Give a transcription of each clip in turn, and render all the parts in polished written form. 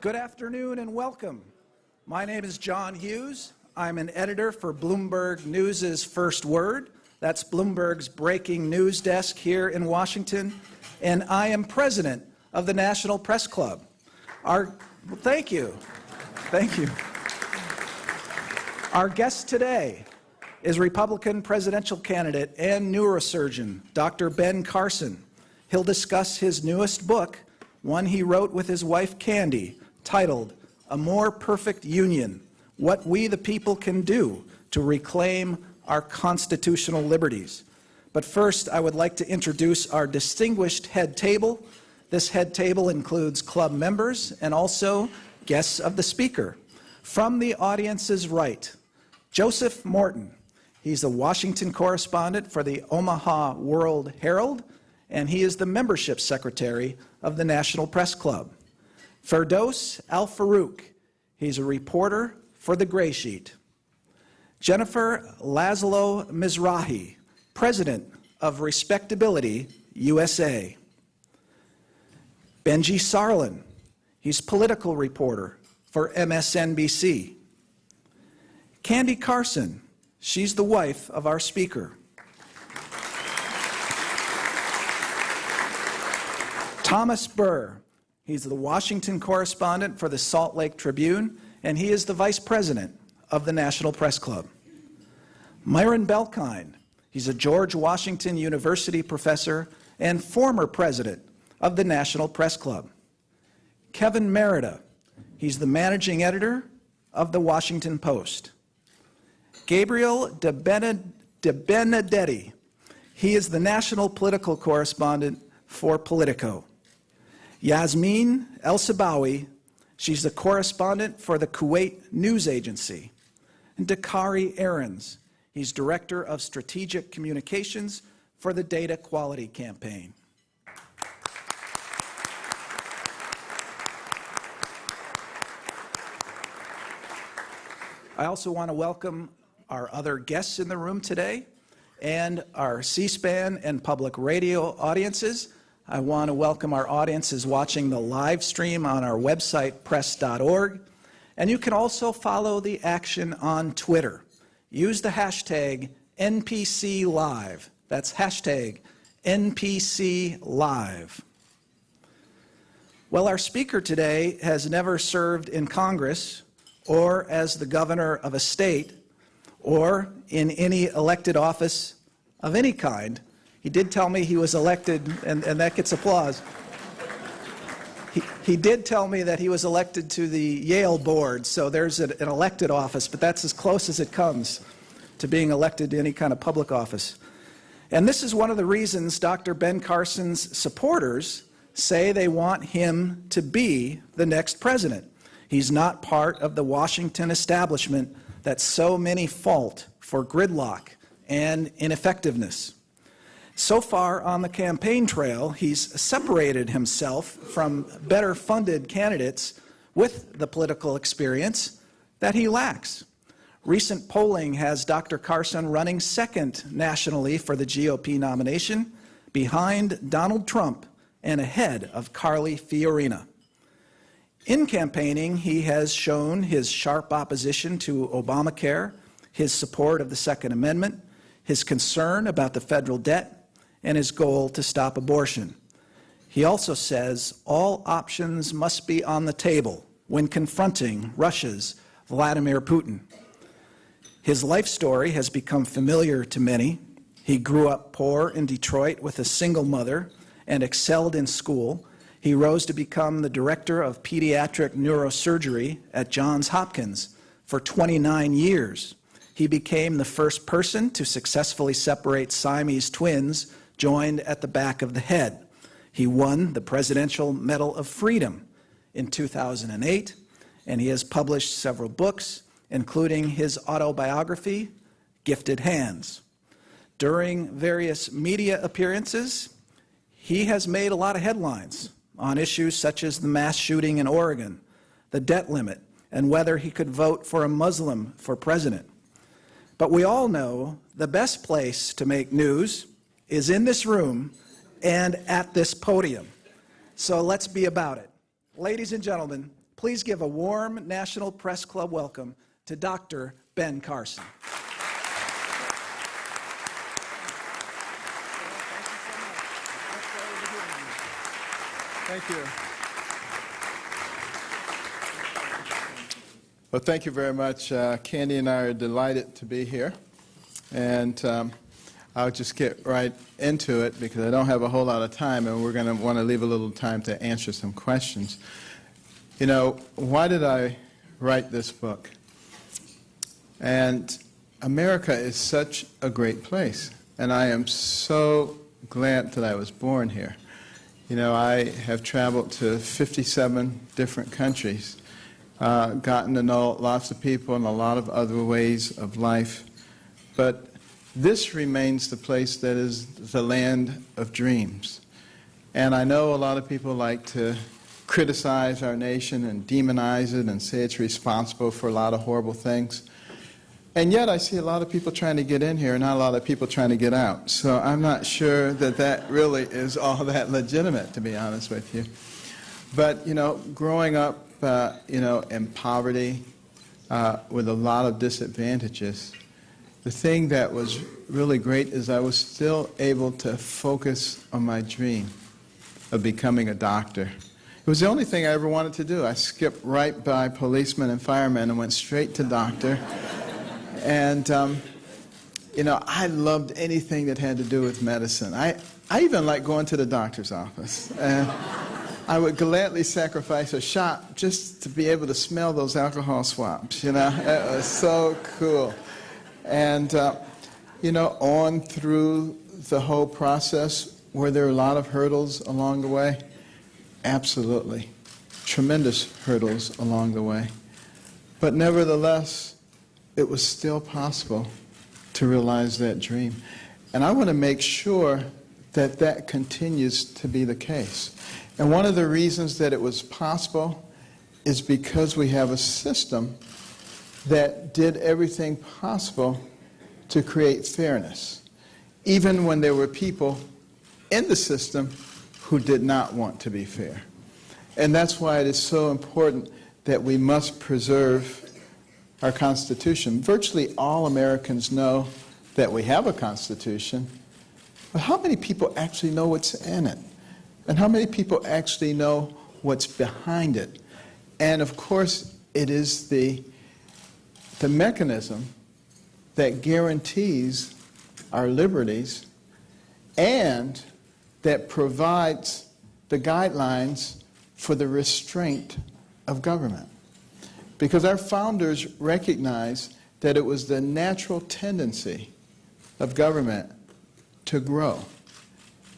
Good afternoon and welcome. My name is John Hughes. I'm an editor for Bloomberg News' First Word. That's Bloomberg's breaking news desk here in Washington. And I am president of the National Press Club. Thank you. Thank you. Our guest today is Republican presidential candidate and neurosurgeon, Dr. Ben Carson. He'll discuss his newest book, one he wrote with his wife Candy, titled A More Perfect Union, What We the People Can Do to Reclaim Our Constitutional Liberties. But first, I would like to introduce our distinguished head table. This head table includes club members and also guests of the speaker. From the audience's right, Joseph Morton. He's the Washington correspondent for the Omaha World Herald, and he is the membership secretary of the National Press Club. Firdaus Al-Farouk. He's a reporter for the Gray Sheet. Jennifer Laszlo Mizrahi, president of Respectability USA. Benji Sarlin. He's political reporter for MSNBC. Candy Carson. She's the wife of our speaker. Thomas Burr. He's the Washington correspondent for the Salt Lake Tribune, and he is the vice president of the National Press Club. Myron Belkind. He's a George Washington University professor and former president of the National Press Club. Kevin Merida. He's the managing editor of the Washington Post. Gabriel De Benedetti. He is the national political correspondent for Politico. Yasmin El-Sabawi. She's the correspondent for the Kuwait News Agency. And Dakari Aarons. He's director of strategic communications for the Data Quality Campaign. I also want to welcome our other guests in the room today and our C-SPAN and public radio audiences. I want to welcome our audiences watching the live stream on our website, press.org. And you can also follow the action on Twitter. Use the hashtag NPCLive. That's hashtag NPCLive. Well, our speaker today has never served in Congress or as the governor of a state or in any elected office of any kind. He did tell me he was elected, and that gets applause. He did tell me that he was elected to the Yale board, so there's an elected office, but that's as close as it comes to being elected to any kind of public office. And this is one of the reasons Dr. Ben Carson's supporters say they want him to be the next president. He's not part of the Washington establishment that so many fault for gridlock and ineffectiveness. So far on the campaign trail, he's separated himself from better funded candidates with the political experience that he lacks. Recent polling has Dr. Carson running second nationally for the GOP nomination, behind Donald Trump and ahead of Carly Fiorina. In campaigning, he has shown his sharp opposition to Obamacare, his support of the Second Amendment, his concern about the federal debt, and his goal to stop abortion. He also says all options must be on the table when confronting Russia's Vladimir Putin. His life story has become familiar to many. He grew up poor in Detroit with a single mother and excelled in school. He rose to become the director of pediatric neurosurgery at Johns Hopkins for 29 years. He became the first person to successfully separate Siamese twins joined at the back of the head. He won the Presidential Medal of Freedom in 2008, and he has published several books, including his autobiography, Gifted Hands. During various media appearances, he has made a lot of headlines on issues such as the mass shooting in Oregon, the debt limit, and whether he could vote for a Muslim for president. But we all know the best place to make news is in this room and at this podium. So let's be about it. Ladies and gentlemen, please give a warm National Press Club welcome to Dr. Ben Carson. Thank you. Well, thank you very much. Candy and I are delighted to be here. And I'll just get right into it because I don't have a whole lot of time, and we're going to want to leave a little time to answer some questions. You know, why did I write this book? And America is such a great place, and I am so glad that I was born here. You know, I have traveled to 57 different countries, gotten to know lots of people and a lot of other ways of life, but this remains the place that is the land of dreams. And I know a lot of people like to criticize our nation and demonize it and say it's responsible for a lot of horrible things. And yet I see a lot of people trying to get in here and not a lot of people trying to get out. So I'm not sure that that really is all that legitimate, to be honest with you. But, you know, growing up, you know, in poverty with a lot of disadvantages, the thing that was really great is I was still able to focus on my dream of becoming a doctor. It was the only thing I ever wanted to do. I skipped right by policemen and firemen and went straight to doctor. And, you know, I loved anything that had to do with medicine. I even liked going to the doctor's office. And I would gladly sacrifice a shot just to be able to smell those alcohol swabs, you know. It was so cool. And, you know, on through the whole process, were there a lot of hurdles along the way? Absolutely. Tremendous hurdles along the way. But nevertheless, it was still possible to realize that dream. And I want to make sure that that continues to be the case. And one of the reasons that it was possible is because we have a system that did everything possible to create fairness, even when there were people in the system who did not want to be fair. And that's why it is so important that we must preserve our Constitution. Virtually all Americans know that we have a Constitution, but how many people actually know what's in it? And how many people actually know what's behind it? And of course, it is the mechanism that guarantees our liberties and that provides the guidelines for the restraint of government. Because our founders recognized that it was the natural tendency of government to grow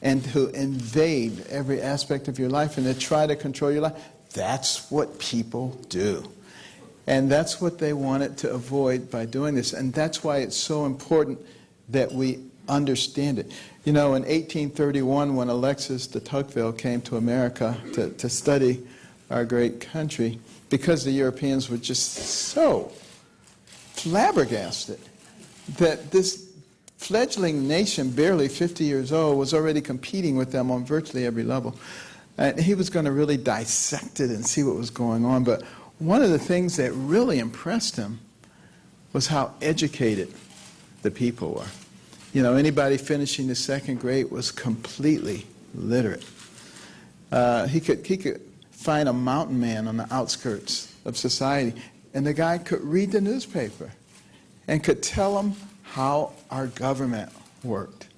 and to invade every aspect of your life and to try to control your life. That's what people do. And that's what they wanted to avoid by doing this. And that's why it's so important that we understand it. You know, in 1831, when Alexis de Tocqueville came to America to study our great country, because the Europeans were just so flabbergasted that this fledgling nation, barely 50 years old, was already competing with them on virtually every level. And he was going to really dissect it and see what was going on. But one of the things that really impressed him was how educated the people were. You know, anybody finishing the second grade was completely literate. He could find a mountain man on the outskirts of society, and the guy could read the newspaper and could tell him how our government worked.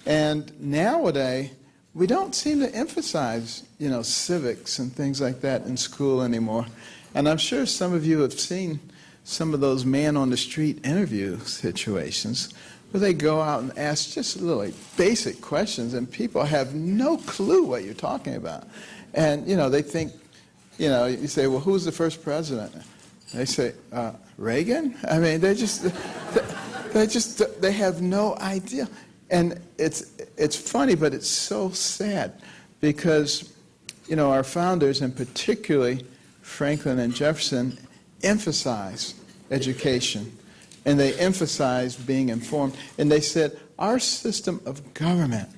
And nowadays, we don't seem to emphasize, you know, civics and things like that in school anymore. And I'm sure some of you have seen some of those man-on-the-street interview situations where they go out and ask just little basic questions, and people have no clue what you're talking about. And, you know, they think, you know, you say, well, who's the first president? They say, Reagan? I mean, they have no idea. And it's funny, but it's so sad because, you know, our founders, and particularly Franklin and Jefferson, emphasized education, and they emphasized being informed. And they said, our system of government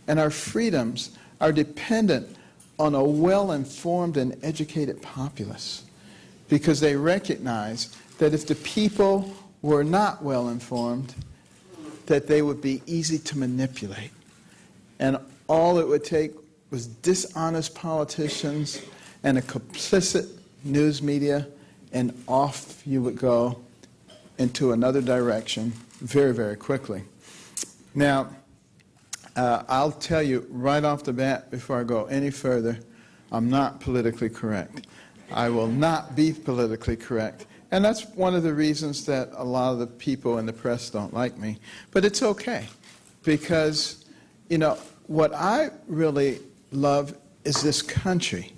and our freedoms are dependent on a well-informed and educated populace, because they recognize that if the people were not well-informed, that they would be easy to manipulate. And all it would take was dishonest politicians and a complicit news media, and off you would go into another direction very, very quickly. Now, I'll tell you right off the bat, before I go any further, I'm not politically correct. I will not be politically correct. And that's one of the reasons that a lot of the people in the press don't like me. But it's okay, because, you know, what I really love is this country.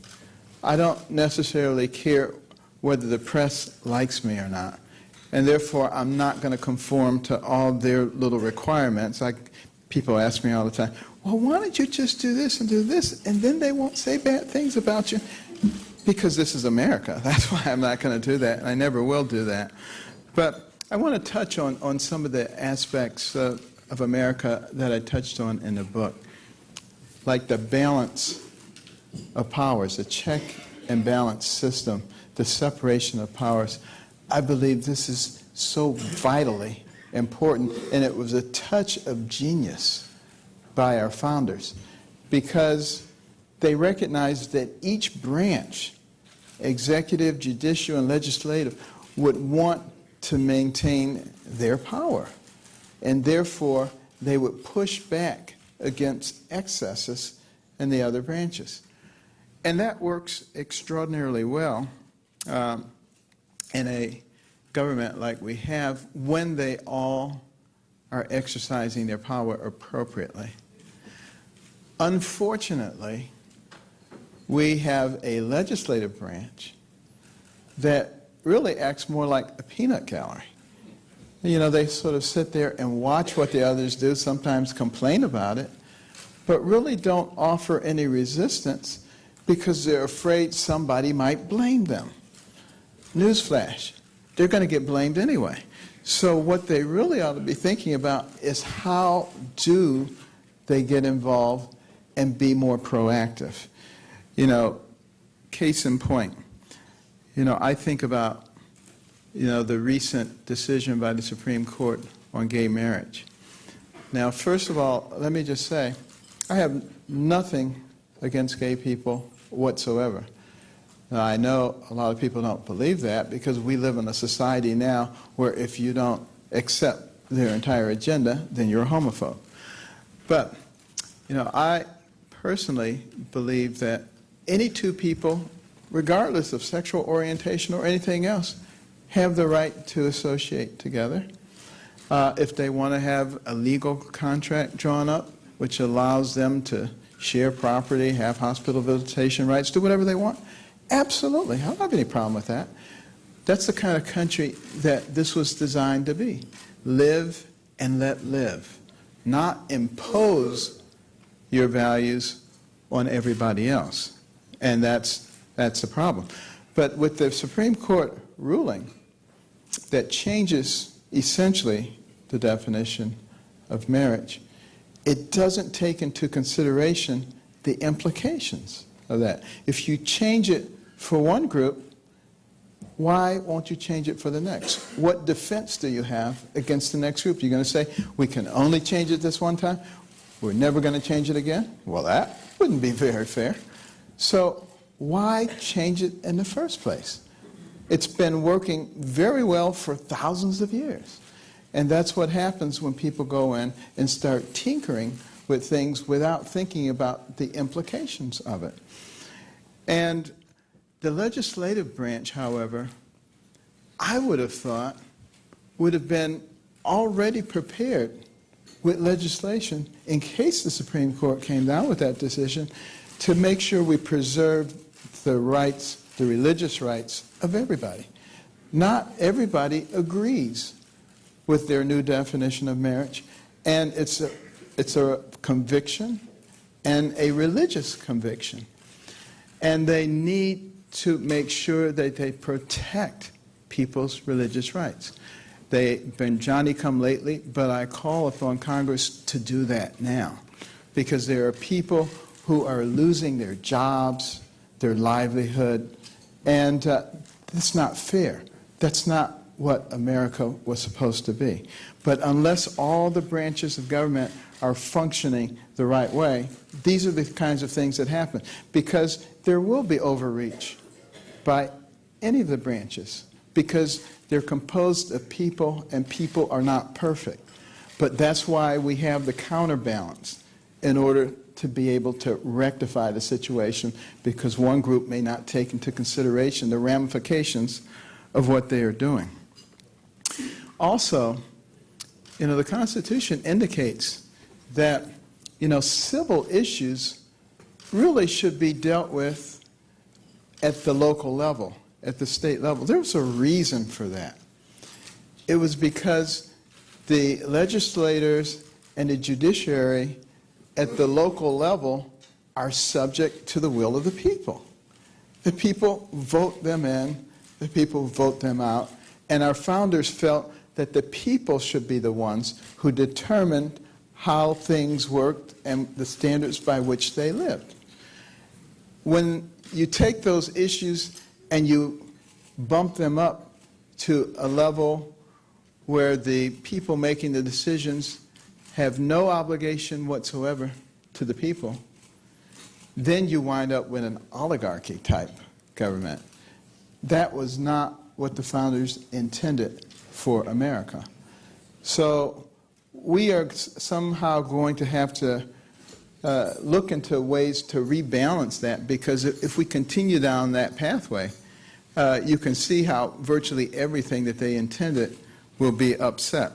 I don't necessarily care whether the press likes me or not. And therefore, I'm not going to conform to all their little requirements. People ask me all the time, well, why don't you just do this and then they won't say bad things about you? Because this is America. That's why I'm not going to do that, and I never will do that. But I want to touch on some of the aspects of America that I touched on in the book, like the balance of powers, the check and balance system, the separation of powers. I believe this is so vitally important, and it was a touch of genius by our founders, because they recognized that each branch, executive, judicial, and legislative, would want to maintain their power, and therefore they would push back against excesses in the other branches. And that works extraordinarily well in a government like we have, when they all are exercising their power appropriately. Unfortunately, we have a legislative branch that really acts more like a peanut gallery. You know, they sort of sit there and watch what the others do, sometimes complain about it, but really don't offer any resistance because they're afraid somebody might blame them. Newsflash, they're going to get blamed anyway. So what they really ought to be thinking about is, how do they get involved and be more proactive? You know, case in point, you know, I think about, you know, the recent decision by the Supreme Court on gay marriage. Now, first of all, let me just say, I have nothing against gay people whatsoever. Now, I know a lot of people don't believe that, because we live in a society now where if you don't accept their entire agenda, then you're a homophobe. But, you know, I personally believe that any two people, regardless of sexual orientation or anything else, have the right to associate together. If they want to have a legal contract drawn up, which allows them to share property, have hospital visitation rights, do whatever they want, absolutely. I don't have any problem with that. That's the kind of country that this was designed to be. Live and let live. Not impose your values on everybody else. And that's the problem. But with the Supreme Court ruling that changes essentially the definition of marriage, it doesn't take into consideration the implications of that. If you change it for one group, why won't you change it for the next? What defense do you have against the next group? You're going to say, we can only change it this one time? We're never going to change it again? Well, that wouldn't be very fair. So why change it in the first place? It's been working very well for thousands of years. And that's what happens when people go in and start tinkering with things without thinking about the implications of it. And the legislative branch, however, I would have thought would have been already prepared with legislation in case the Supreme Court came down with that decision, to make sure we preserve the rights, the religious rights of everybody. Not everybody agrees with their new definition of marriage, and it's a conviction and a religious conviction. And they need to make sure that they protect people's religious rights. They've been Johnny-come-lately, but I call upon Congress to do that now, because there are people who are losing their jobs, their livelihood, and that's not fair. That's not what America was supposed to be. But unless all the branches of government are functioning the right way, these are the kinds of things that happen. Because there will be overreach by any of the branches, because they're composed of people, and people are not perfect. But that's why we have the counterbalance in order to be able to rectify the situation, because one group may not take into consideration the ramifications of what they are doing. Also, the Constitution indicates that, civil issues really should be dealt with at the local level, at the state level. There was a reason for that. It was because the legislators and the judiciary at the local level are subject to the will of the people. The people vote them in, the people vote them out, and our founders felt that the people should be the ones who determined how things worked and the standards by which they lived. When you take those issues and you bump them up to a level where the people making the decisions have no obligation whatsoever to the people, then you wind up with an oligarchy-type government. That was not what the founders intended for America. So we are somehow going to have to look into ways to rebalance that, because if we continue down that pathway, you can see how virtually everything that they intended will be upset.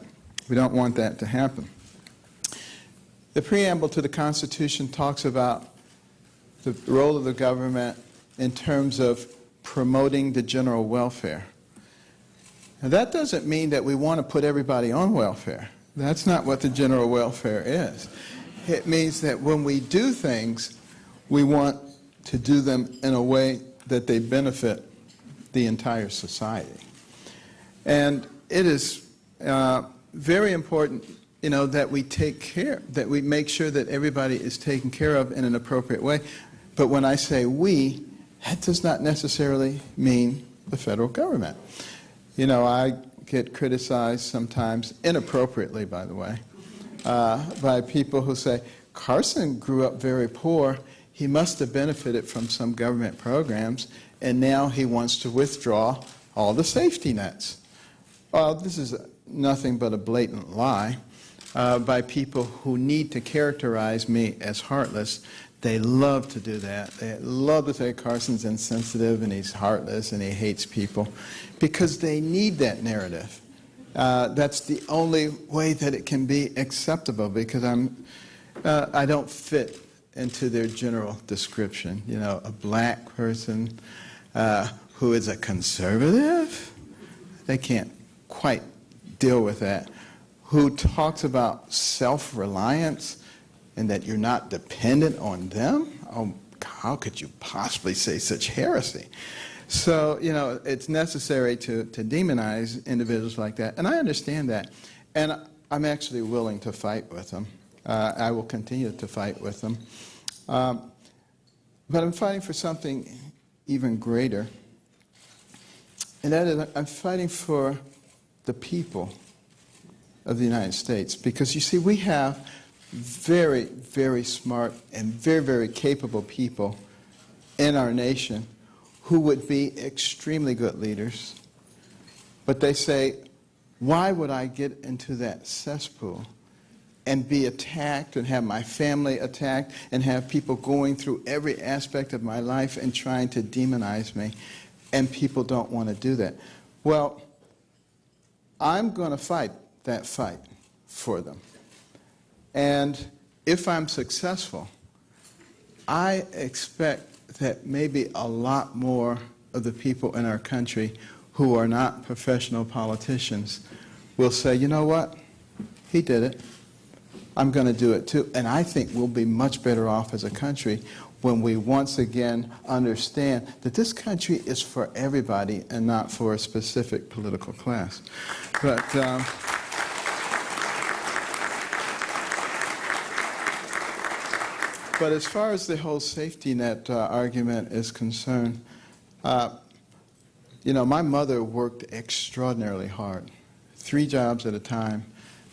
We don't want that to happen. The preamble to the Constitution talks about the role of the government in terms of promoting the general welfare. Now, that doesn't mean that we want to put everybody on welfare. That's not what the general welfare is. It means that when we do things, we want to do them in a way that they benefit the entire society. And it is very important, that we take care, that we make sure that everybody is taken care of in an appropriate way. But when I say we, that does not necessarily mean the federal government. I get criticized sometimes, inappropriately, by the way, by people who say, Carson grew up very poor, he must have benefited from some government programs, and now he wants to withdraw all the safety nets. Well, this is nothing but a blatant lie by people who need to characterize me as heartless. They love to do that. They love to say Carson's insensitive and he's heartless and he hates people, because they need that narrative. That's the only way that it can be acceptable, because I don't fit into their general description. A black person who is a conservative, they can't quite deal with that. Who talks about self-reliance and that you're not dependent on them? Oh, how could you possibly say such heresy? So, it's necessary to demonize individuals like that. And I understand that. And I'm actually willing to fight with them. I will continue to fight with them. But I'm fighting for something even greater. And that is, I'm fighting for the people of the United States. Because, you see, we have very, very smart and very, very capable people in our nation who would be extremely good leaders. But they say, why would I get into that cesspool and be attacked and have my family attacked and have people going through every aspect of my life and trying to demonize me? And people don't want to do that. Well, I'm going to fight that fight for them. And if I'm successful, I expect that maybe a lot more of the people in our country who are not professional politicians will say, you know what, he did it. I'm going to do it too. And I think we'll be much better off as a country when we once again understand that this country is for everybody and not for a specific political class. But But as far as the whole safety net argument is concerned, my mother worked extraordinarily hard, 3 jobs at a time,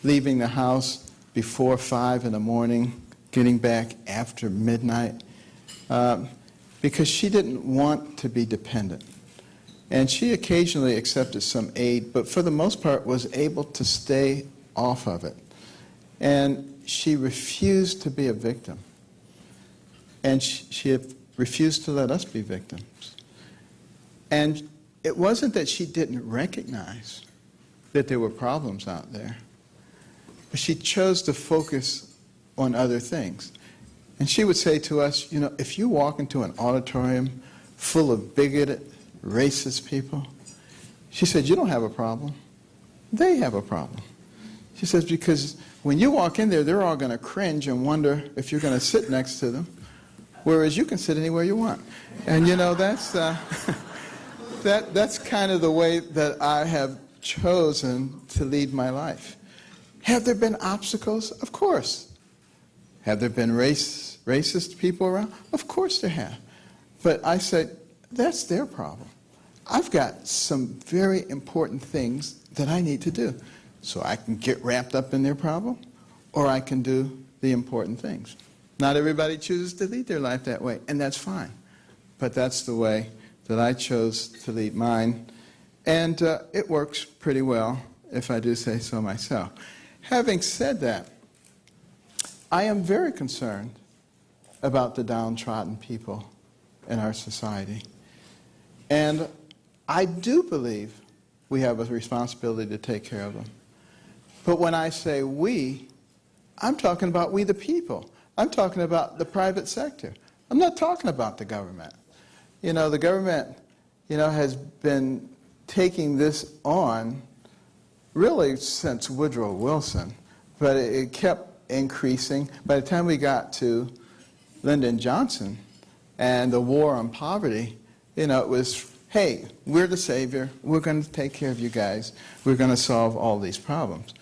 leaving the house before 5 in the morning, getting back after midnight, because she didn't want to be dependent. And she occasionally accepted some aid, but for the most part was able to stay off of it. And she refused to be a victim. And she refused to let us be victims. And it wasn't that she didn't recognize that there were problems out there, but she chose to focus on other things. And she would say to us, if you walk into an auditorium full of bigoted, racist people, she said, you don't have a problem. They have a problem. She says, because when you walk in there, they're all going to cringe and wonder if you're going to sit next to them, whereas you can sit anywhere you want. And that's that's kind of the way that I have chosen to lead my life. Have there been obstacles? Of course. Have there been racist people around? Of course there have. But I said, that's their problem. I've got some very important things that I need to do. So I can get wrapped up in their problem, or I can do the important things. Not everybody chooses to lead their life that way, and that's fine. But that's the way that I chose to lead mine. And it works pretty well, if I do say so myself. Having said that, I am very concerned about the downtrodden people in our society. And I do believe we have a responsibility to take care of them. But when I say we, I'm talking about we the people. I'm talking about the private sector. I'm not talking about the government. The government, has been taking this on really since Woodrow Wilson, but it kept increasing. By the time we got to Lyndon Johnson and the war on poverty, it was, hey, we're the savior. We're going to take care of you guys. We're going to solve all these problems.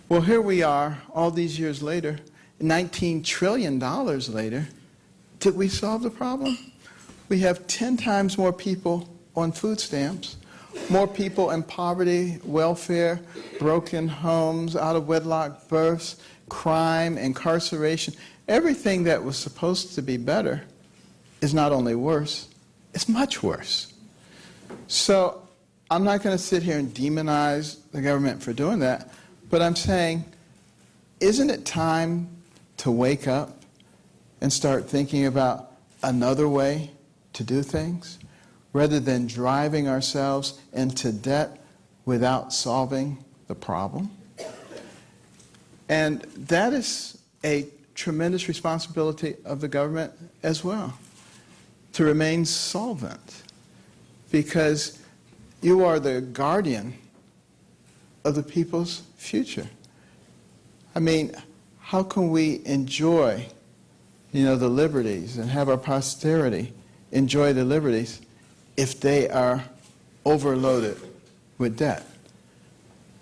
Well, here we are all these years later, $19 trillion later. Did we solve the problem? We have 10 times more people on food stamps, more people in poverty, welfare, broken homes, out-of-wedlock births, crime, incarceration. Everything that was supposed to be better is not only worse, it's much worse. So I'm not going to sit here and demonize the government for doing that, but I'm saying, isn't it time to wake up and start thinking about another way to do things, rather than driving ourselves into debt without solving the problem? And that is a tremendous responsibility of the government as well, to remain solvent, because you are the guardian of the people's future. I mean, how can we enjoy, the liberties and have our posterity enjoy the liberties if they are overloaded with debt?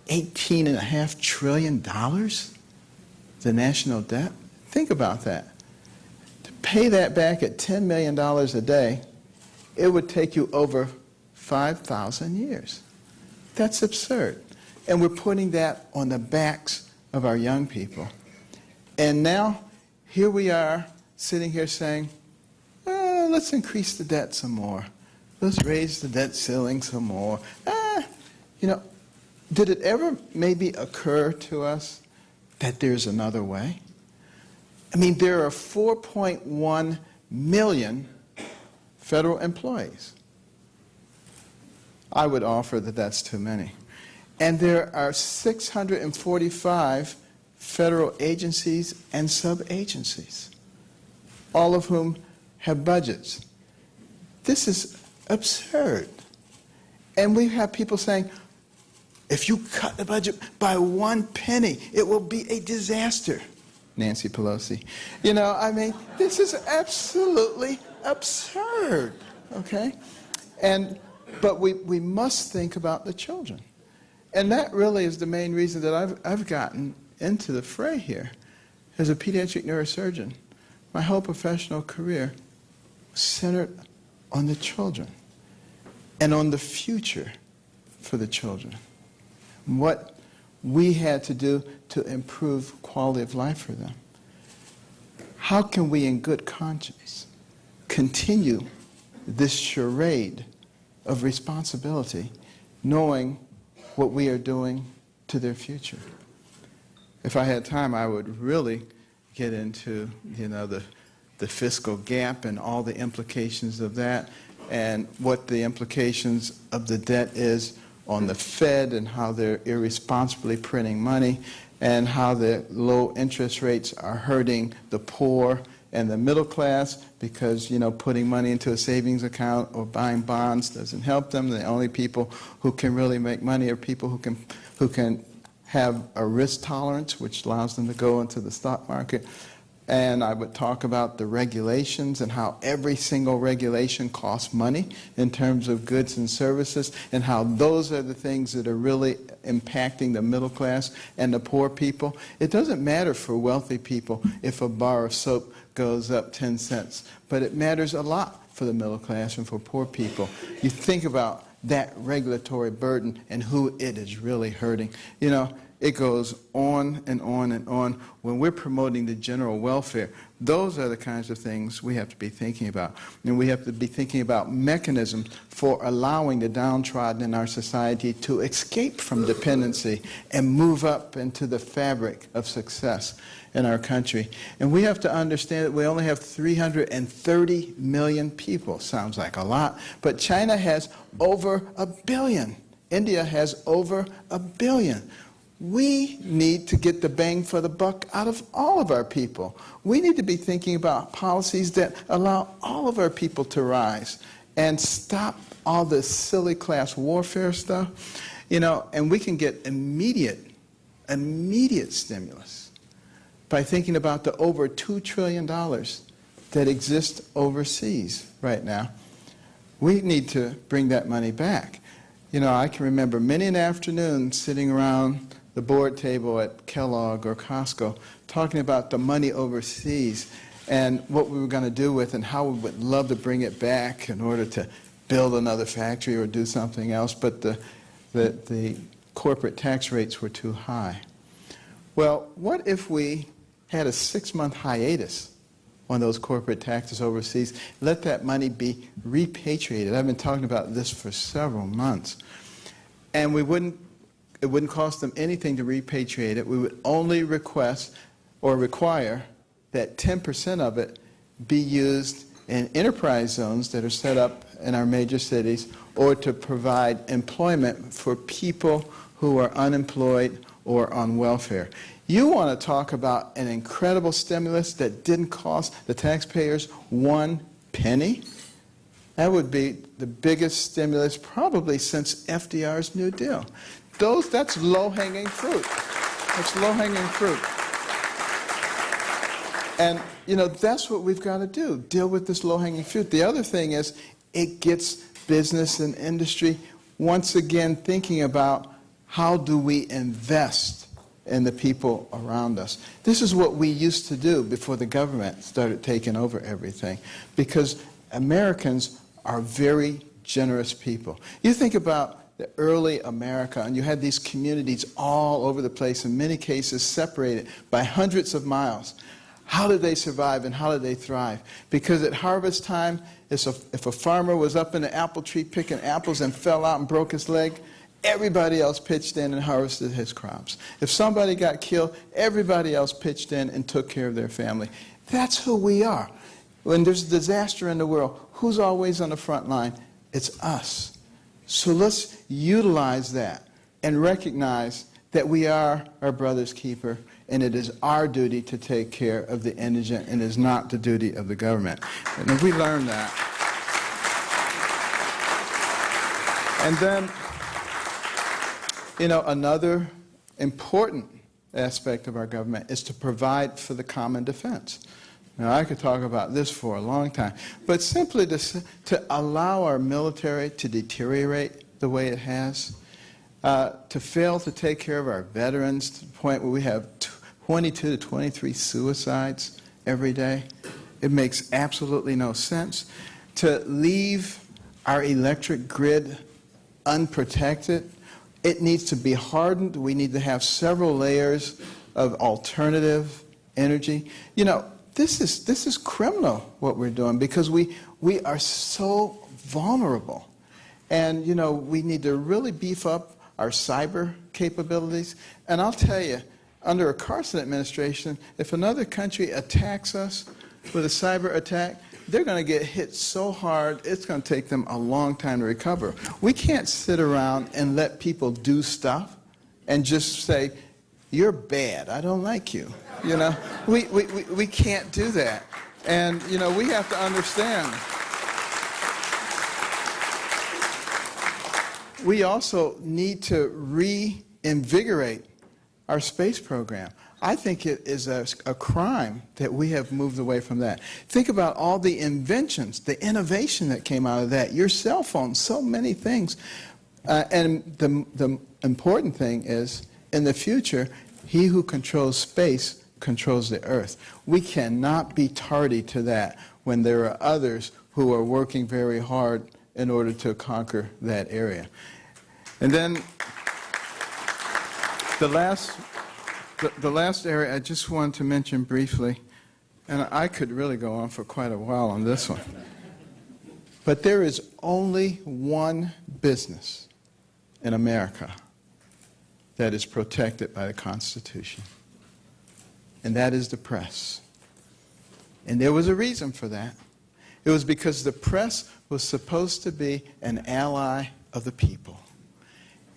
$18.5 trillion, the national debt? Think about that. To pay that back at $10 million a day, it would take you over 5,000 years. That's absurd. And we're putting that on the backs of our young people. And now, here we are, sitting here saying, let's increase the debt some more. Let's raise the debt ceiling some more. Did it ever maybe occur to us that there's another way? I mean, there are 4.1 million federal employees. I would offer that that's too many. And there are 645 federal agencies and sub-agencies, all of whom have budgets. This is absurd. And we have people saying, if you cut the budget by 1 penny, it will be a disaster. Nancy Pelosi. This is absolutely absurd, okay? But we must think about the children. And that really is the main reason that I've gotten into the fray here as a pediatric neurosurgeon. my whole professional career was centered on the children and on the future for the children. What we had to do to improve quality of life for them. How can we in good conscience continue this charade of responsibility, knowing what we are doing to their future? If I had time, I would really get into, the fiscal gap and all the implications of that, and what the implications of the debt is on the Fed and how they're irresponsibly printing money, and how the low interest rates are hurting the poor and the middle class because, putting money into a savings account or buying bonds doesn't help them. The only people who can really make money are people who can have a risk tolerance, which allows them to go into the stock market. And I would talk about the regulations and how every single regulation costs money in terms of goods and services, and how those are the things that are really impacting the middle class and the poor people. It doesn't matter for wealthy people if a bar of soap goes up 10 cents, but it matters a lot for the middle class and for poor people. You think about that regulatory burden and who it is really hurting. It goes on and on and on. When we're promoting the general welfare, those are the kinds of things we have to be thinking about. And we have to be thinking about mechanisms for allowing the downtrodden in our society to escape from dependency and move up into the fabric of success in our country. And we have to understand that we only have 330 million people. Sounds like a lot, but China has over 1 billion. India has over 1 billion. We need to get the bang for the buck out of all of our people. We need to be thinking about policies that allow all of our people to rise and stop all this silly class warfare stuff. And we can get immediate stimulus by thinking about the over $2 trillion that exists overseas right now. We need to bring that money back. I can remember many an afternoon sitting around the board table at Kellogg or Costco talking about the money overseas and what we were going to do with and how we would love to bring it back in order to build another factory or do something else, but the corporate tax rates were too high. Well, what if we had a 6-month hiatus on those corporate taxes overseas, let that money be repatriated? I've been talking about this for several months. And it wouldn't cost them anything to repatriate it. We would only request or require that 10% of it be used in enterprise zones that are set up in our major cities, or to provide employment for people who are unemployed or on welfare. You want to talk about an incredible stimulus that didn't cost the taxpayers 1 penny? That would be the biggest stimulus probably since FDR's New Deal. That's low-hanging fruit. That's low-hanging fruit. And, that's what we've got to do, deal with this low-hanging fruit. The other thing is it gets business and industry once again thinking about how do we invest in the people around us. This is what we used to do before the government started taking over everything, because Americans are very generous people. You think about the early America, and you had these communities all over the place, in many cases separated by hundreds of miles. How did they survive and how did they thrive? Because at harvest time, if a farmer was up in the apple tree picking apples and fell out and broke his leg, everybody else pitched in and harvested his crops. If somebody got killed, everybody else pitched in and took care of their family. That's who we are. When there's a disaster in the world, who's always on the front line? It's us. So let's utilize that and recognize that we are our brother's keeper, and it is our duty to take care of the indigent, and it is not the duty of the government. And if we learn that, and then, another important aspect of our government is to provide for the common defense. Now, I could talk about this for a long time, but simply to allow our military to deteriorate the way it has, to fail to take care of our veterans to the point where we have 22 to 23 suicides every day. It makes absolutely no sense to leave our electric grid unprotected. It needs to be hardened. We need to have several layers of alternative energy. You know, this is criminal what we're doing, because we are so vulnerable. And, you know, we need to really beef up our cyber capabilities. And I'll tell you, under a Carson administration, if another country attacks us with a cyber attack, they're going to get hit so hard, it's going to take them a long time to recover. We can't sit around and let people do stuff and just say, you're bad, I don't like you. You know, we can't do that. And, you know, we have to understand. We also need to reinvigorate our space program. I think it is a crime that we have moved away from that. Think about all the inventions, the innovation that came out of that. Your cell phone, so many things. And the important thing is, in the future, he who controls space controls the earth. We cannot be tardy to that when there are others who are working very hard in order to conquer that area. And then the last area I just wanted to mention briefly, and I could really go on for quite a while on this one, but there is only one business in America that is protected by the Constitution, and that is the press. And there was a reason for that. It was because the press was supposed to be an ally of the people.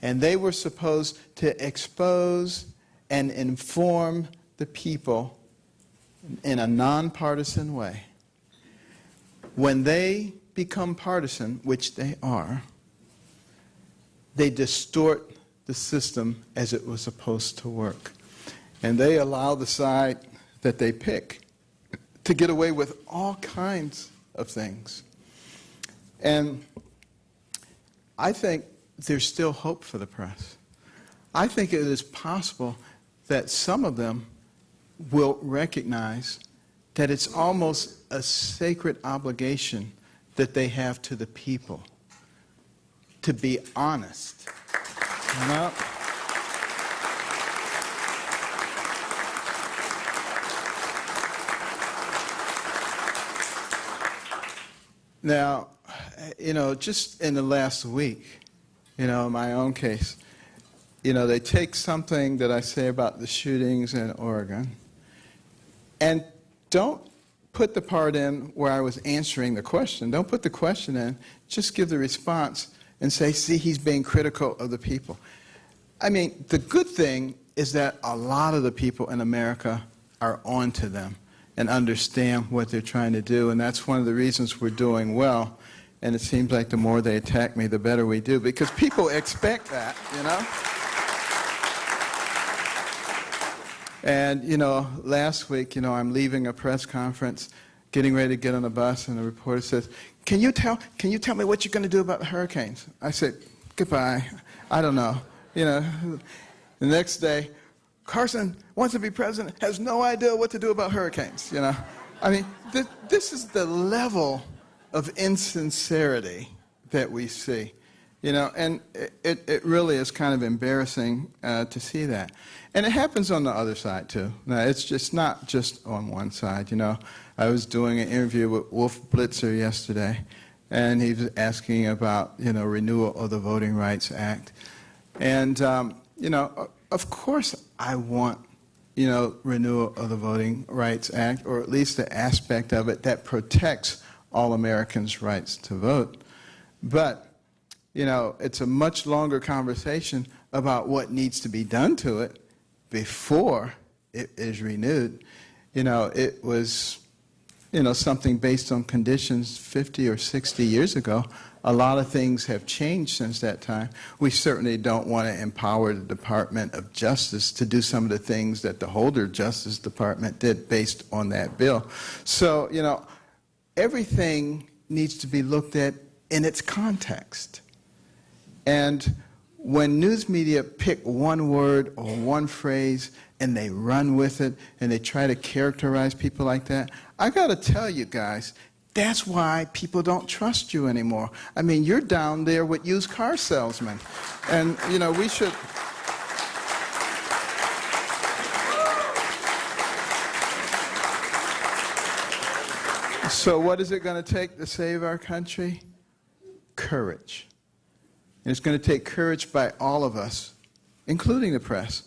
And they were supposed to expose and inform the people in a nonpartisan way. When they become partisan, which they are, they distort the system as it was supposed to work. And they allow the side that they pick to get away with all kinds of things. And I think there's still hope for the press. I think it is possible that some of them will recognize that it's almost a sacred obligation that they have to the people to be honest. You know? Now, you know, just in the last week, you know, in my own case, you know, they take something that I say about the shootings in Oregon and don't put the part in where I was answering the question. Don't put the question in. Just give the response and say, see, he's being critical of the people. I mean, the good thing is that a lot of the people in America are on to them and understand what they're trying to do, and that's one of the reasons we're doing well. And it seems like the more they attack me, the better we do, because people expect that, you know? And, you know, last week, you know, I'm leaving a press conference, getting ready to get on a bus, and the reporter says, can you tell me what you're going to do about the hurricanes? I said, goodbye, I don't know. You know, the next day, Carson wants to be president, has no idea what to do about hurricanes, you know? I mean, this is the level of insincerity that we see, you know, and it really is kind of embarrassing to see that. And it happens on the other side, too. Now, it's just not just on one side, you know. I was doing an interview with Wolf Blitzer yesterday, and he was asking about, you know, renewal of the Voting Rights Act. And, you know, of course I want, you know, renewal of the Voting Rights Act, or at least the aspect of it that protects all Americans' rights to vote. But, you know, it's a much longer conversation about what needs to be done to it before it is renewed. You know, it was, you know, something based on conditions 50 or 60 years ago. A lot of things have changed since that time. We certainly don't want to empower the Department of Justice to do some of the things that the Holder Justice Department did based on that bill. So, you know, everything needs to be looked at in its context. And when news media pick one word or one phrase and they run with it and they try to characterize people like that, I got to tell you guys, that's why people don't trust you anymore. I mean, you're down there with used car salesmen. And, you know, we should... So what is it going to take to save our country? Courage. And it's going to take courage by all of us, including the press.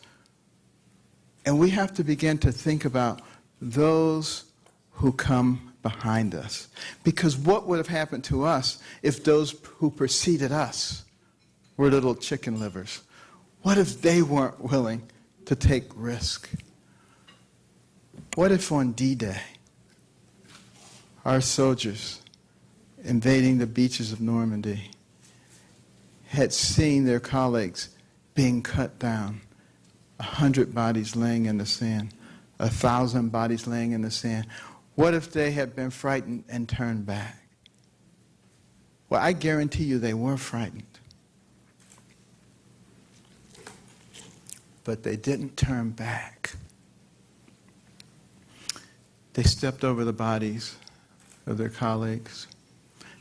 And we have to begin to think about those who come behind us. Because what would have happened to us if those who preceded us were little chicken livers? What if they weren't willing to take risk? What if on D-Day, our soldiers invading the beaches of Normandy had seen their colleagues being cut down, 100 bodies laying in the sand, 1,000 bodies laying in the sand? What if they had been frightened and turned back? Well, I guarantee you they were frightened. But they didn't turn back. They stepped over the bodies of their colleagues,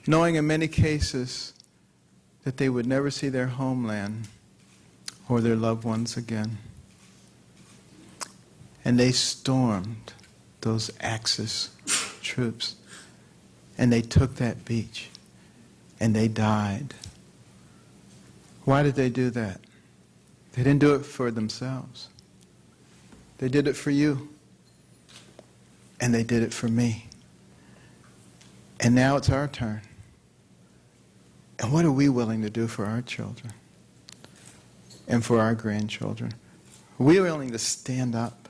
knowing in many cases that they would never see their homeland or their loved ones again. And they stormed those Axis troops, and they took that beach, and they died. Why did they do that? They didn't do it for themselves. They did it for you, and they did it for me. And now it's our turn. And what are we willing to do for our children and for our grandchildren? Are we willing to stand up?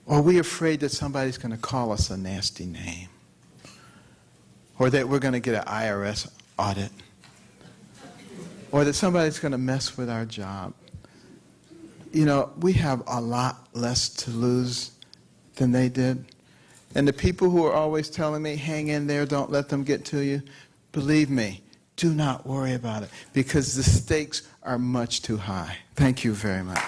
Or are we afraid that somebody's going to call us a nasty name? Or that we're going to get an IRS audit? Or that somebody's going to mess with our job? You know, we have a lot less to lose than they did. And the people who are always telling me, hang in there, don't let them get to you, believe me, do not worry about it, because the stakes are much too high. Thank you very much.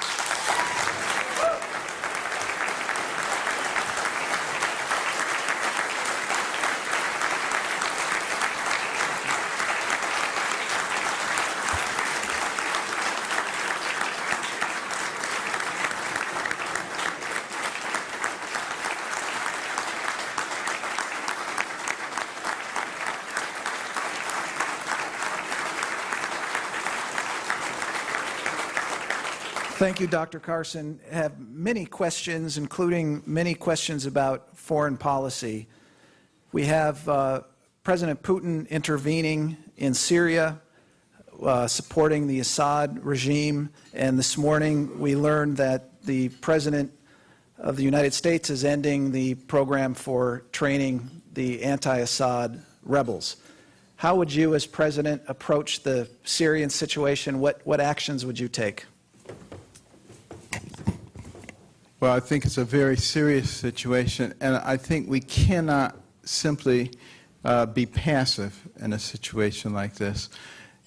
Thank you, Dr. Carson. I have many questions, including many questions about foreign policy. We have President Putin intervening in Syria, supporting the Assad regime, and this morning we learned that the President of the United States is ending the program for training the anti-Assad rebels. How would you, as President, approach the Syrian situation? What actions would you take? Well, I think it's a very serious situation, and I think we cannot simply be passive in a situation like this.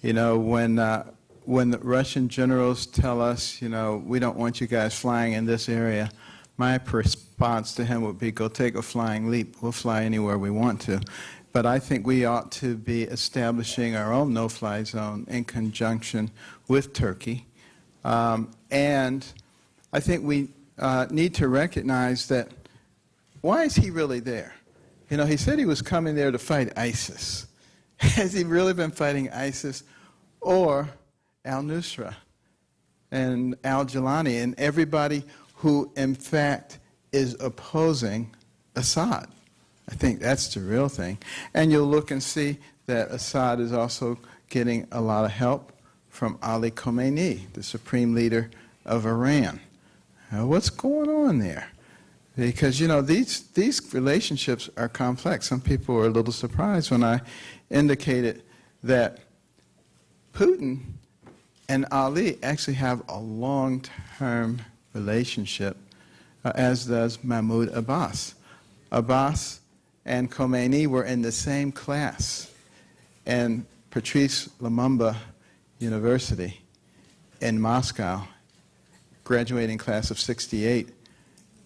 You know, when the Russian generals tell us, you know, we don't want you guys flying in this area, my response to him would be, go take a flying leap. We'll fly anywhere we want to. But I think we ought to be establishing our own no-fly zone in conjunction with Turkey. And I think we need to recognize that, why is he really there? You know, he said he was coming there to fight ISIS. Has he really been fighting ISIS or al-Nusra and al-Jilani and everybody who, in fact, is opposing Assad? I think that's the real thing. And you'll look and see that Assad is also getting a lot of help from Ali Khamenei, the supreme leader of Iran. What's going on there? Because, you know, these relationships are complex. Some people were a little surprised when I indicated that Putin and Ali actually have a long-term relationship, as does Mahmoud Abbas. Abbas and Khomeini were in the same class in Patrice Lumumba University. in Moscow, graduating class of '68,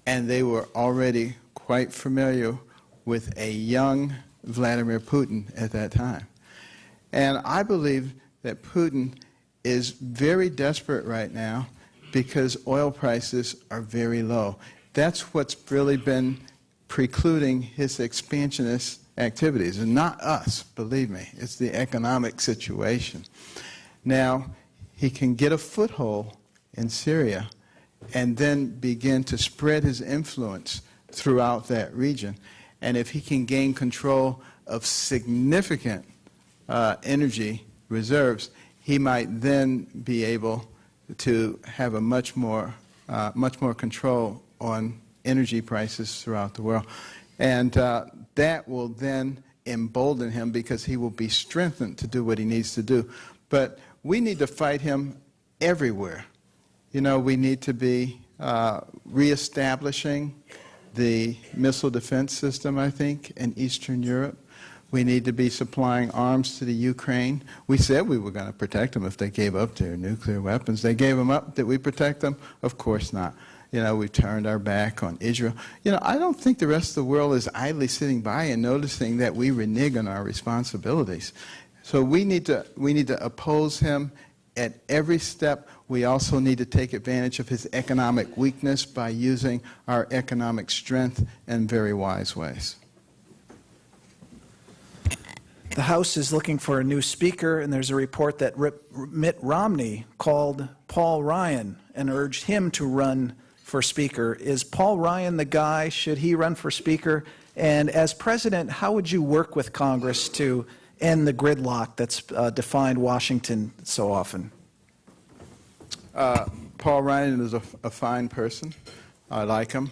and they were already quite familiar with a young Vladimir Putin at that time. And I believe that Putin is very desperate right now because oil prices are very low. That's what's really been precluding his expansionist activities, and not us, believe me. It's the economic situation. Now, he can get a foothold in Syria and then begin to spread his influence throughout that region. And if he can gain control of significant energy reserves, he might then be able to have a much more control on energy prices throughout the world. And that will then embolden him because he will be strengthened to do what he needs to do. But we need to fight him everywhere. You know, we need to be reestablishing the missile defense system, I think, in Eastern Europe. We need to be supplying arms to the Ukraine. We said we were going to protect them if they gave up their nuclear weapons. They gave them up. Did we protect them? Of course not. You know, we turned our back on Israel. You know, I don't think the rest of the world is idly sitting by and noticing that we renege on our responsibilities. So we need to oppose him at every step. We also need to take advantage of his economic weakness by using our economic strength in very wise ways. The House is looking for a new speaker, and there's a report that Mitt Romney called Paul Ryan and urged him to run for speaker. Is Paul Ryan the guy? Should he run for speaker? And as president, how would you work with Congress to end the gridlock that's defined Washington so often? Paul Ryan is a fine person. I like him.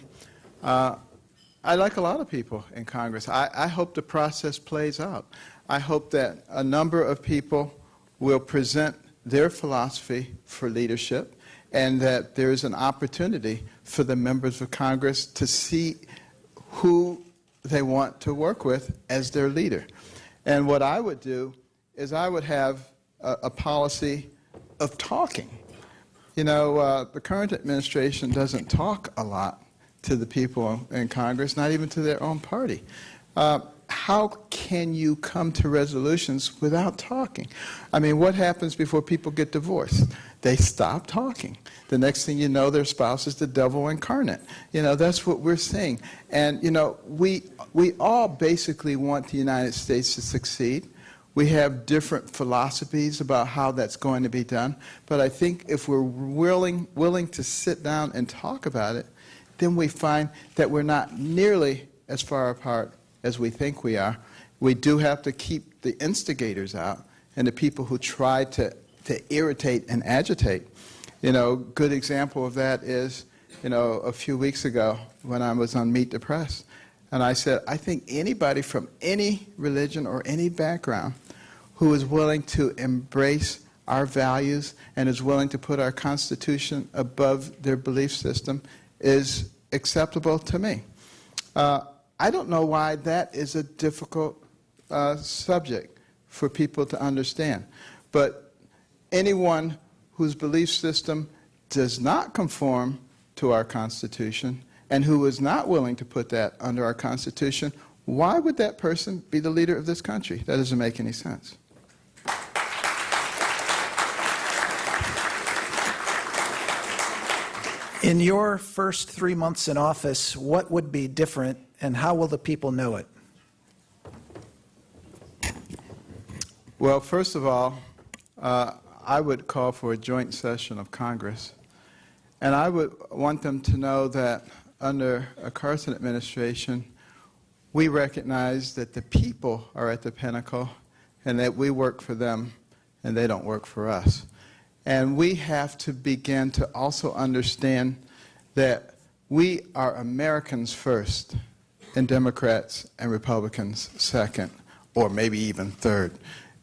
I like a lot of people in Congress. I hope the process plays out. I hope that a number of people will present their philosophy for leadership, and that there is an opportunity for the members of Congress to see who they want to work with as their leader. And what I would do is I would have a policy of talking. You know, the current administration doesn't talk a lot to the people in Congress, not even to their own party. How can you come to resolutions without talking? I mean, what happens before people get divorced? They stop talking. The next thing you know, their spouse is the devil incarnate. You know, that's what we're seeing. And, you know, we all basically want the United States to succeed. We have different philosophies about how that's going to be done. But I think if we're willing to sit down and talk about it, then we find that we're not nearly as far apart as we think we are. We do have to keep the instigators out and the people who try to irritate and agitate. You know, good example of that is, you know, a few weeks ago when I was on Meet the Press, and I said, I think anybody from any religion or any background who is willing to embrace our values and is willing to put our Constitution above their belief system is acceptable to me. I don't know why that is a difficult subject for people to understand. But anyone whose belief system does not conform to our Constitution and who is not willing to put that under our Constitution, why would that person be the leader of this country? That doesn't make any sense. In your first 3 months in office, what would be different, and how will the people know it? Well, first of all, I would call for a joint session of Congress. And I would want them to know that under a Carson administration, we recognize that the people are at the pinnacle and that we work for them and they don't work for us. And we have to begin to also understand that we are Americans first and Democrats and Republicans second, or maybe even third.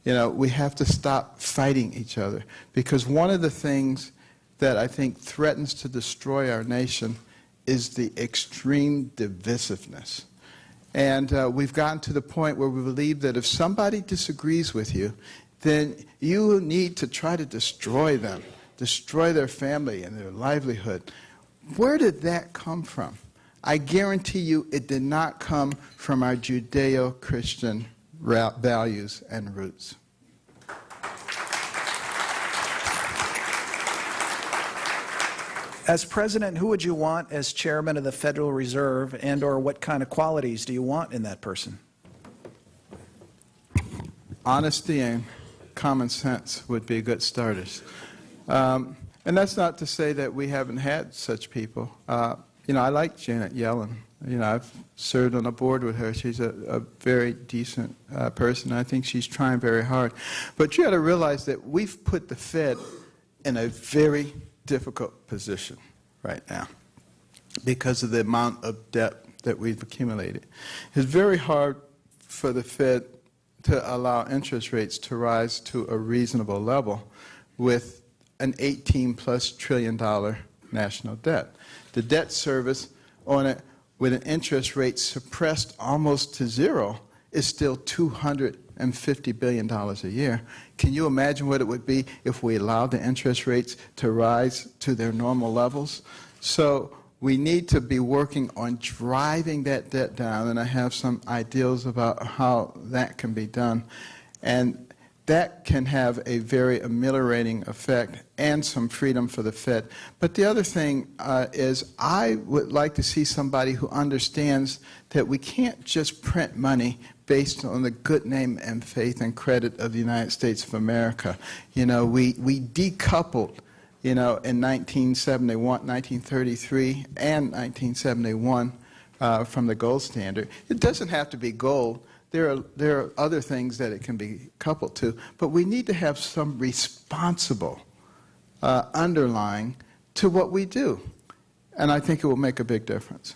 You know, we have to stop fighting each other, because one of the things that I think threatens to destroy our nation is the extreme divisiveness. And we've gotten to the point where we believe that if somebody disagrees with you, then you need to try to destroy them. destroy their family and their livelihood. Where did that come from? I guarantee you it did not come from our Judeo-Christian values and roots. As president, who would you want as chairman of the Federal Reserve, and or what kind of qualities do you want in that person? Honesty and common sense would be good starters. And that's not to say that we haven't had such people. I like Janet Yellen. I've served on a board with her. She's a very decent person. I think she's trying very hard. But you got to realize that we've put the Fed in a very difficult position right now because of the amount of debt that we've accumulated. It's very hard for the Fed to allow interest rates to rise to a reasonable level with an $18+ trillion national debt. The debt service on it with an interest rate suppressed almost to zero is still $250 billion a year. Can you imagine what it would be if we allowed the interest rates to rise to their normal levels? So we need to be working on driving that debt down, and I have some ideas about how that can be done. And that can have a very ameliorating effect and some freedom for the Fed. But the other thing is I would like to see somebody who understands that we can't just print money based on the good name and faith and credit of the United States of America. We decoupled, in 1971, 1933, and 1971 from the gold standard. It doesn't have to be gold. There are other things that it can be coupled to, but we need to have some responsible underlying to what we do, and I think it will make a big difference.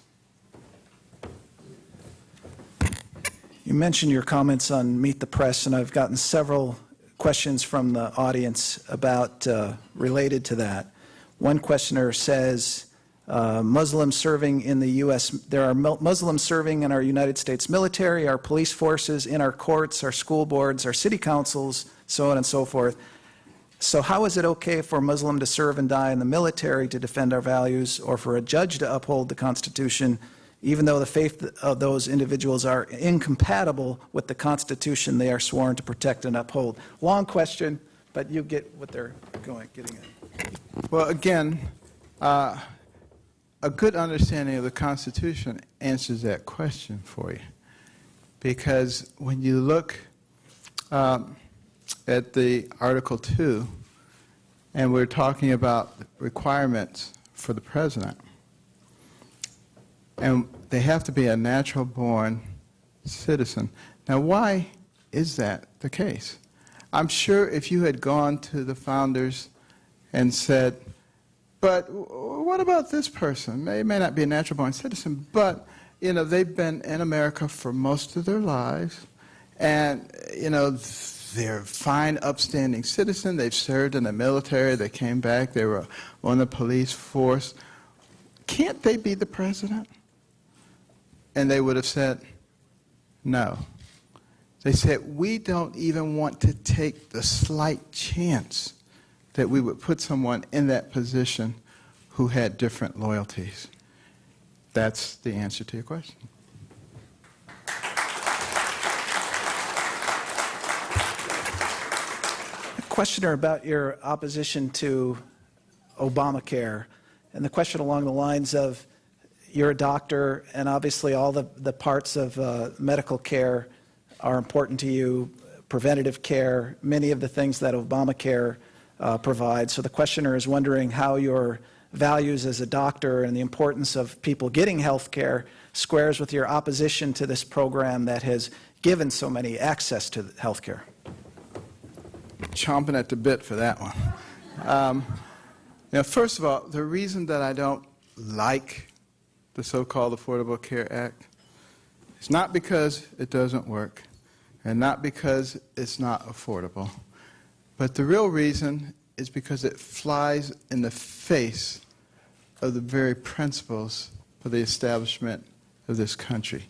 You mentioned your comments on Meet the Press, and I've gotten several questions from the audience about related to that. One questioner says, Muslims serving in the U.S., there are Muslims serving in our United States military, our police forces, in our courts, our school boards, our city councils, so on and so forth. So how is it okay for a Muslim to serve and die in the military to defend our values, or for a judge to uphold the Constitution, even though the faith of those individuals are incompatible with the Constitution they are sworn to protect and uphold? Long question, but you get what they're getting at. Well, again, a good understanding of the Constitution answers that question for you. Because when you look at the Article 2, and we're talking about requirements for the president, and they have to be a natural-born citizen. Now, why is that the case? I'm sure if you had gone to the founders and said, but what about this person? They may not be a natural-born citizen, but they've been in America for most of their lives, and they're a fine, upstanding citizen. They've served in the military. They came back. They were on the police force. Can't they be the president? And they would have said, no. They said, we don't even want to take the slight chance that we would put someone in that position who had different loyalties. That's the answer to your question. A questioner about your opposition to Obamacare, and the question along the lines of, you're a doctor, and obviously all the parts of medical care are important to you, preventative care, many of the things that Obamacare provides. So the questioner is wondering how your values as a doctor and the importance of people getting health care squares with your opposition to this program that has given so many access to health care. Chomping at the bit for that one. First of all, the reason that I don't like the so-called Affordable Care Act is not because it doesn't work and not because it's not affordable, but the real reason is because it flies in the face of the very principles for the establishment of this country.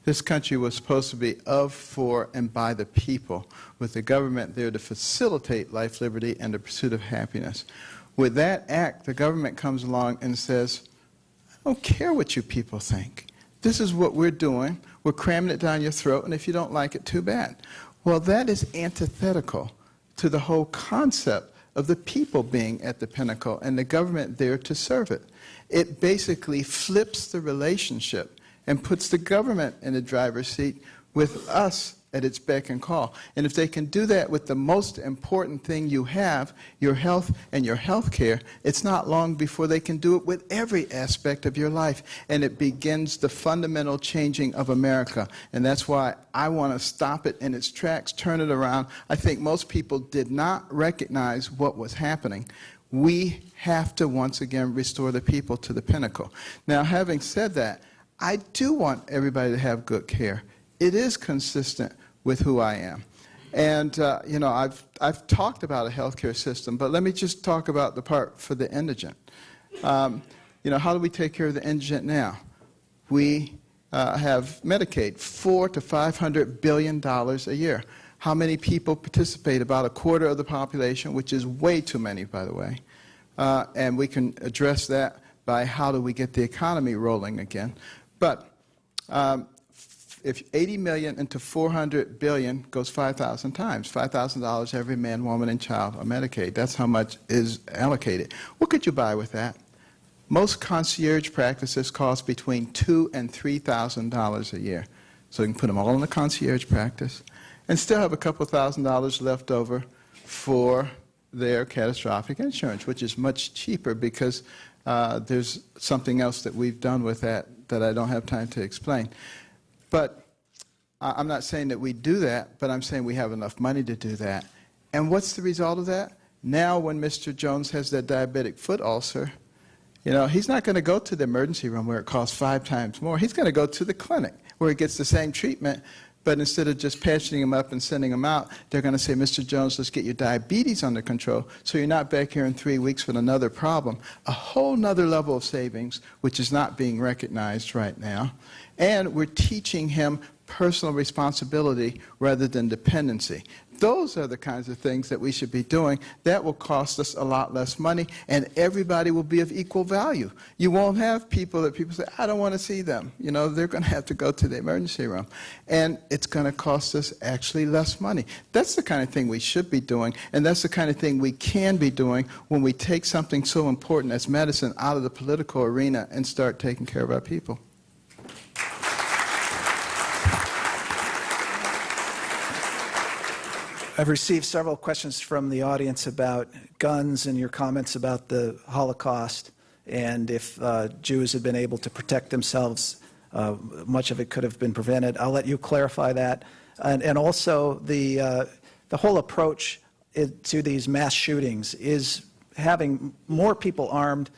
This country was supposed to be of, for, and by the people, with the government there to facilitate life, liberty, and the pursuit of happiness. With that act, the government comes along and says, I don't care what you people think. This is what we're doing. We're cramming it down your throat, and if you don't like it, too bad. Well, that is antithetical to the whole concept of the people being at the pinnacle and the government there to serve it. It basically flips the relationship and puts the government in the driver's seat with us at its beck and call. And if they can do that with the most important thing you have, your health and your health care, it's not long before they can do it with every aspect of your life. And it begins the fundamental changing of America. And that's why I want to stop it in its tracks, turn it around. I think most people did not recognize what was happening. We have to once again restore the people to the pinnacle. Now, having said that, I do want everybody to have good care. It is consistent with who I am. And, you know, I've talked about a healthcare system, but let me just talk about the part for the indigent. You know, how do we take care of the indigent now? We have Medicaid, $400 to $500 billion a year. How many people participate? About a quarter of the population, which is way too many, by the way. And we can address that by how do we get the economy rolling again. But if 80 million into 400 billion goes 5,000 times, $5,000 every man, woman, and child on Medicaid. That's how much is allocated. What could you buy with that? Most concierge practices cost between $2,000 and $3,000 a year. So you can put them all in the concierge practice and still have a couple $1,000s left over for their catastrophic insurance, which is much cheaper because there's something else that we've done with that I don't have time to explain. But I'm not saying that we do that, but I'm saying we have enough money to do that. And what's the result of that? Now when Mr. Jones has that diabetic foot ulcer, you know, he's not going to go to the emergency room where it costs 5 times more. He's going to go to the clinic where he gets the same treatment, but instead of just patching him up and sending him out, they're going to say, Mr. Jones, let's get your diabetes under control so you're not back here in 3 weeks with another problem. A whole nother level of savings, which is not being recognized right now. And we're teaching him personal responsibility rather than dependency. Those are the kinds of things that we should be doing. That will cost us a lot less money, and everybody will be of equal value. You won't have people that people say, I don't want to see them. You know, they're going to have to go to the emergency room. And it's going to cost us actually less money. That's the kind of thing we should be doing, and that's the kind of thing we can be doing when we take something so important as medicine out of the political arena and start taking care of our people. I've received several questions from the audience about guns and your comments about the Holocaust, and if Jews had been able to protect themselves, much of it could have been prevented. I'll let you clarify that. And also the whole approach to these mass shootings is having more people armed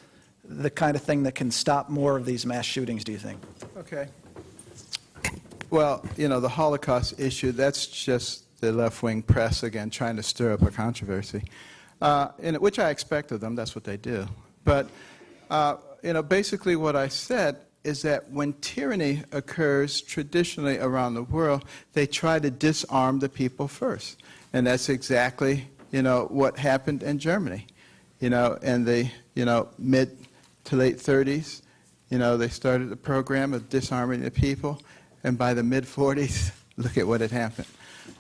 the kind of thing that can stop more of these mass shootings, do you think? Okay. Well, you know, the Holocaust issue, that's just the left-wing press, again, trying to stir up a controversy, which I expect of them. That's what they do. But, you know, basically what I said is that when tyranny occurs traditionally around the world, they try to disarm the people first. And that's exactly, you know, what happened in Germany. You know, in the, you know, mid to late 30s, you know, they started a program of disarming the people. And by the mid-40s, look at what had happened.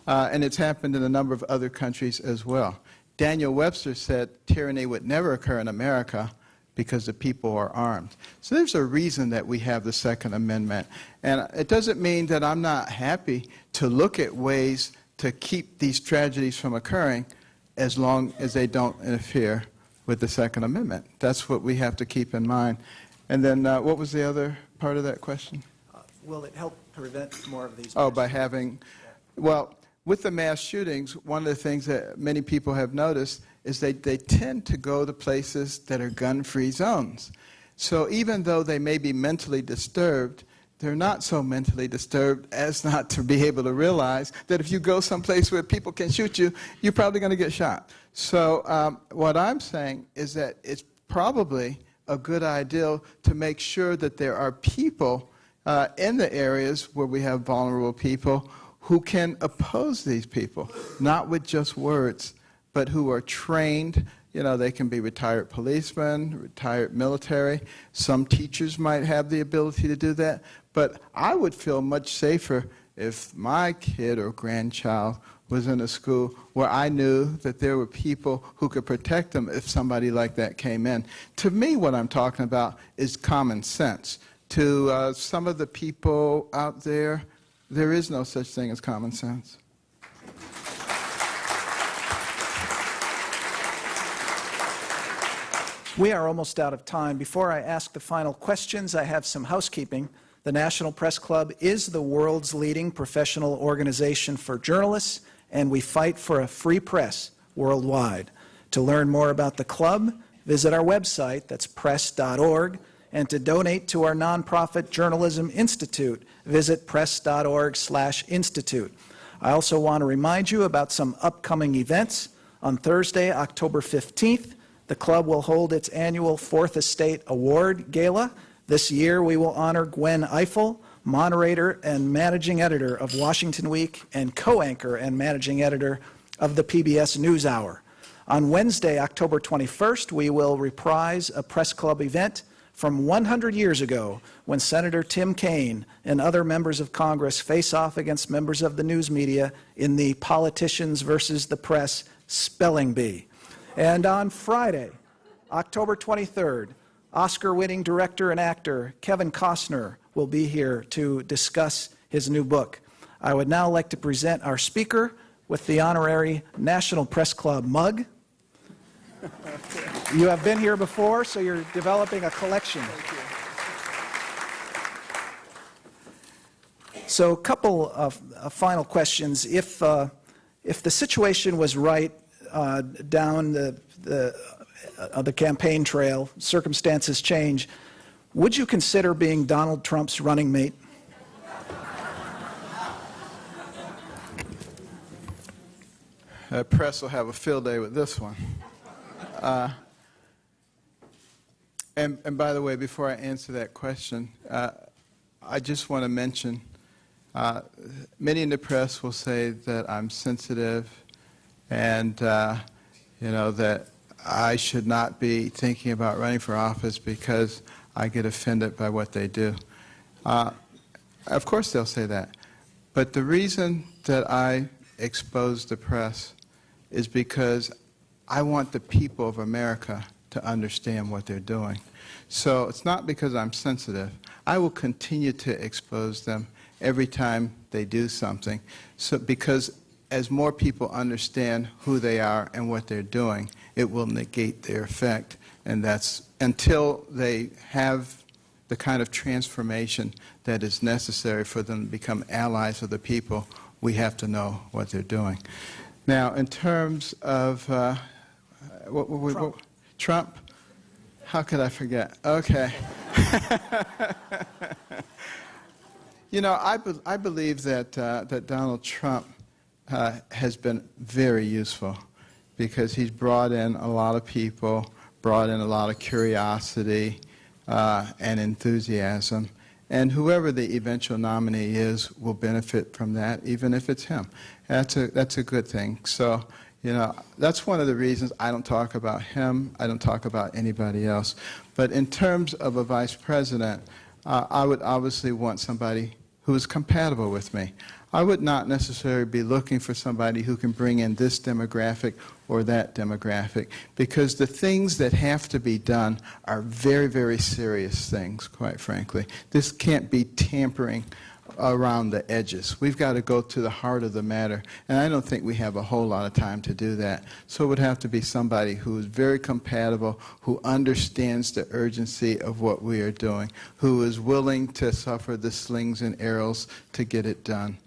And it's happened in a number of other countries as well. Daniel Webster said tyranny would never occur in America because the people are armed. So there's a reason that we have the Second Amendment. And it doesn't mean that I'm not happy to look at ways to keep these tragedies from occurring as long as they don't interfere with the Second Amendment. That's what we have to keep in mind. And then what was the other part of that question? Will it help prevent more of these? Oh, by having, well, with the mass shootings, one of the things that many people have noticed is they tend to go to places that are gun-free zones. So even though they may be mentally disturbed, they're not so mentally disturbed as not to be able to realize that if you go someplace where people can shoot you, you're probably going to get shot. So what I'm saying is that it's probably a good idea to make sure that there are people in the areas where we have vulnerable people who can oppose these people, not with just words, but who are trained You know, they can be retired policemen, retired military. Some teachers might have the ability to do that. But I would feel much safer if my kid or grandchild was in a school where I knew that there were people who could protect them if somebody like that came in. To me, what I'm talking about is common sense. To some of the people out there, there is no such thing as common sense. We are almost out of time. Before I ask the final questions, I have some housekeeping. The National Press Club is the world's leading professional organization for journalists, and we fight for a free press worldwide. To learn more about the club, visit our website, that's press.org, and to donate to our nonprofit Journalism Institute, visit press.org/institute. I also want to remind you about some upcoming events. On Thursday, October 15th, the club will hold its annual Fourth Estate Award Gala. This year, we will honor Gwen Eiffel, moderator and managing editor of Washington Week and co-anchor and managing editor of the PBS NewsHour. On Wednesday, October 21st, we will reprise a press club event from 100 years ago when Senator Tim Kaine and other members of Congress face off against members of the news media in the Politicians versus the Press spelling bee. And on Friday, October 23rd, Oscar-winning director and actor Kevin Costner will be here to discuss his new book. I would now like to present our speaker with the honorary National Press Club mug. You have been here before, so you're developing a collection. So a couple of final questions. If the situation was right down the campaign trail, circumstances change, would you consider being Donald Trump's running mate? Press will have a field day with this one. And by the way, before I answer that question, I just want to mention, many in the press will say that I'm sensitive and, that I should not be thinking about running for office because I get offended by what they do. Of course they'll say that. But the reason that I expose the press is because I want the people of America to understand what they're doing. So it's not because I'm sensitive. I will continue to expose them every time they do something. So because as more people understand who they are and what they're doing, it will negate their effect. And that's until they have the kind of transformation that is necessary for them to become allies of the people, we have to know what they're doing. Now, in terms of Trump? How could I forget? Okay. I believe that Donald Trump has been very useful because he's brought in a lot of people, brought in a lot of curiosity and enthusiasm. And whoever the eventual nominee is will benefit from that, even if it's him. That's a good thing. So, that's one of the reasons I don't talk about him. I don't talk about anybody else. But in terms of a vice president, I would obviously want somebody who is compatible with me. I would not necessarily be looking for somebody who can bring in this demographic or that demographic, because the things that have to be done are very, very serious things, quite frankly. This can't be tampering around the edges. We've got to go to the heart of the matter, and I don't think we have a whole lot of time to do that. So it would have to be somebody who is very compatible, who understands the urgency of what we are doing, who is willing to suffer the slings and arrows to get it done.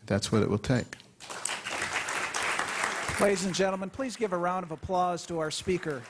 That's what it will take. Ladies and gentlemen, please give a round of applause to our speaker.